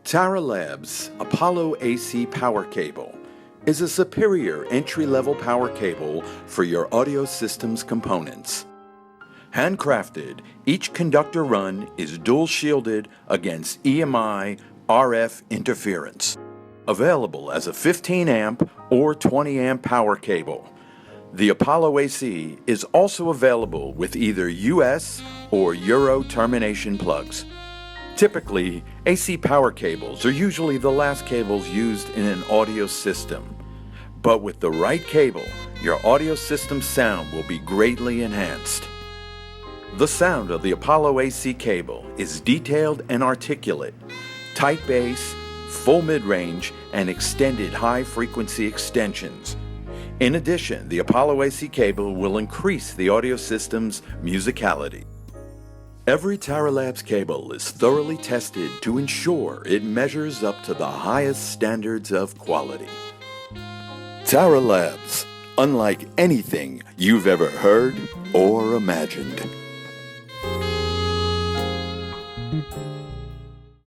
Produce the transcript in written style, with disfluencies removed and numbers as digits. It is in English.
Tara Labs' Apollo AC power cable is a superior entry-level power cable for your audio system's components. Handcrafted, each conductor run is dual shielded against EMI RF interference. Available as a 15 amp or 20 amp power cable. The Apollo AC is also available with either US or Euro termination plugs. Typically, AC power cables are usually the last cables used in an audio system. But with the right cable, your audio system's sound will be greatly enhanced. The sound of the Apollo AC cable is detailed and articulate, tight bass, full mid-range, and extended high-frequency extensions. In addition, the Apollo AC cable will increase the audio system's musicality. Every Tara Labs cable is thoroughly tested to ensure it measures up to the highest standards of quality. Tara Labs, unlike anything you've ever heard or imagined.